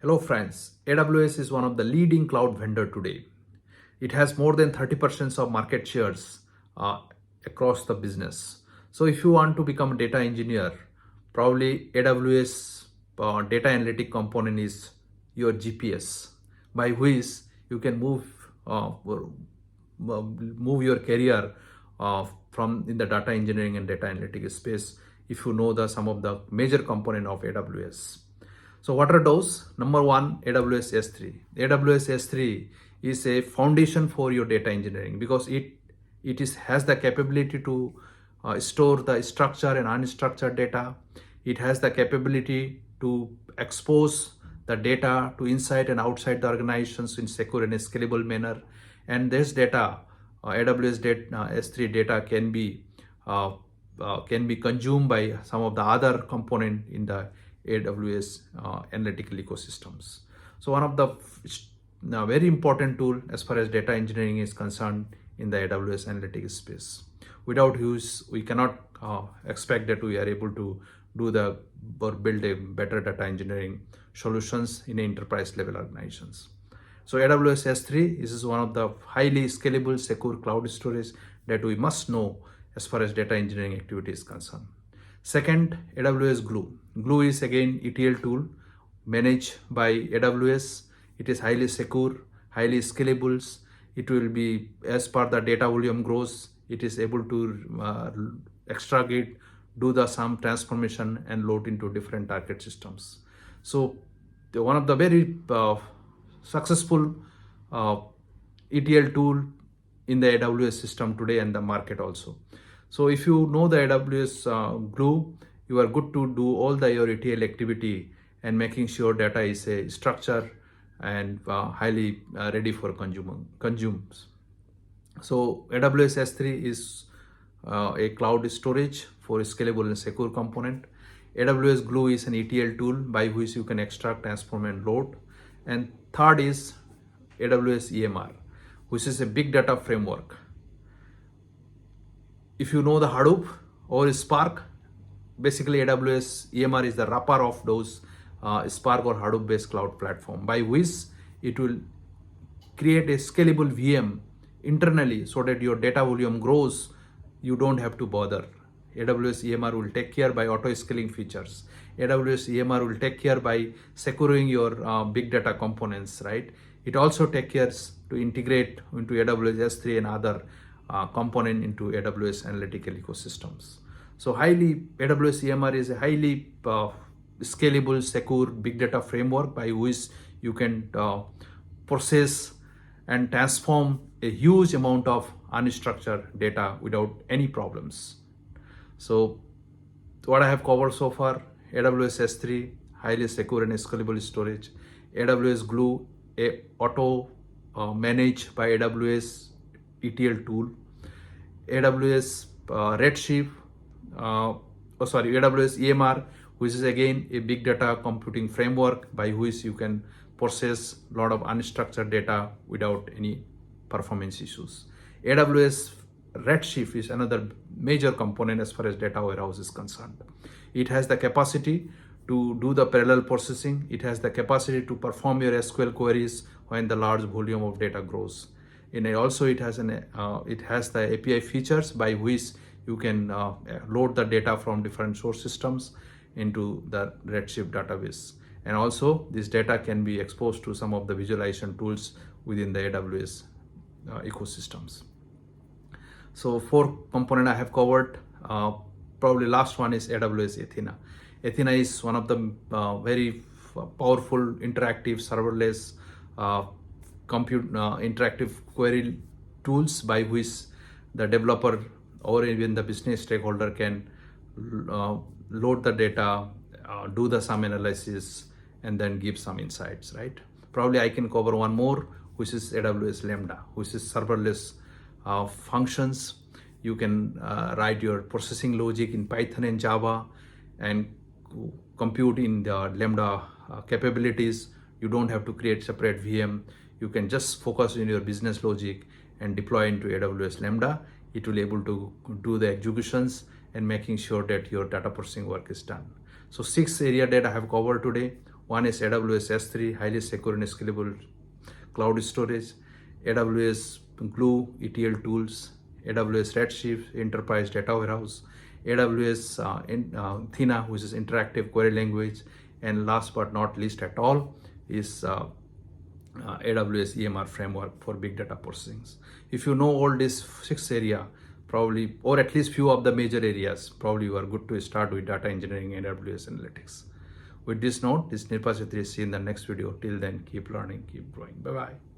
Hello friends, AWS is one of the leading cloud vendor today. It has more than 30% of market shares across the business. So if you want to become a data engineer, probably AWS data analytic component is your GPS by which you can move your career from in the data engineering and data analytics space if you know the some of the major component of AWS. So what are those? Number one, AWS S3. AWS S3 is a foundation for your data engineering because it has the capability to store the structured and unstructured data. It has the capability to expose the data to inside and outside the organizations in secure and scalable manner. And this data, AWS data, S3 data can be consumed by some of the other component in the AWS analytical ecosystems. So one of the very important tool as far as data engineering is concerned in the AWS analytics space. Without use, we cannot expect that we are able to do or build a better data engineering solutions in enterprise level organizations. So AWS S3 is one of the highly scalable, secure cloud storage that we must know as far as data engineering activity is concerned. Second, AWS Glue. Glue is again ETL tool managed by AWS. It is highly secure, highly scalable. It will be, as per the data volume grows, it is able to extragate, do some transformation and load into different target systems. So one of the very successful ETL tool in the AWS system today and the market also. So if you know the AWS Glue, you are good to do all your ETL activity and making sure data is a structure and highly ready for consumes. So AWS S3 is a cloud storage for scalable and secure component. AWS Glue is an ETL tool by which you can extract, transform and load. And third is AWS EMR, which is a big data framework. If you know the Hadoop or Spark, basically AWS EMR is the wrapper of those Spark or Hadoop based cloud platform by which it will create a scalable VM internally so that your data volume grows. You don't have to bother. AWS EMR will take care by auto scaling features. AWS EMR will take care by securing your big data components, right? It also takes care to integrate into AWS S3 and other component into AWS analytical ecosystems. So AWS EMR is a highly scalable, secure big data framework by which you can process and transform a huge amount of unstructured data without any problems. So what I have covered so far: AWS S3, highly secure and scalable storage; AWS Glue, a auto managed by AWS ETL tool; AWS Redshift, AWS EMR, which is again a big data computing framework by which you can process a lot of unstructured data without any performance issues. AWS Redshift is another major component as far as data warehouse is concerned. It has the capacity to do the parallel processing. It has the capacity to perform your SQL queries when the large volume of data grows. And also it has the API features by which you can load the data from different source systems into the Redshift database. And also this data can be exposed to some of the visualization tools within the AWS ecosystems. So 4 component I have covered. Probably last one is AWS Athena. Athena is one of the very powerful interactive serverless interactive query tools by which the developer or even the business stakeholder can load the data, do some analysis, and then give some insights, right? Probably I can cover one more, which is AWS Lambda, which is serverless functions. You can write your processing logic in Python and Java and compute in the Lambda capabilities. You don't have to create separate VM. You can just focus on your business logic and deploy into AWS Lambda. It will able to do the executions and making sure that your data processing work is done. So 6 areas that I have covered today. One is AWS S3, highly secure and scalable cloud storage, AWS Glue, ETL tools, AWS Redshift, enterprise data warehouse, AWS Thina, which is interactive query language, and last but not least at all is AWS EMR framework for big data processing. If you know all these 6 areas, probably, or at least few of the major areas, probably you are good to start with data engineering and AWS analytics. With this note, this is Nirpa Chetri. See you in the next video. Till then, keep learning, keep growing. Bye-bye.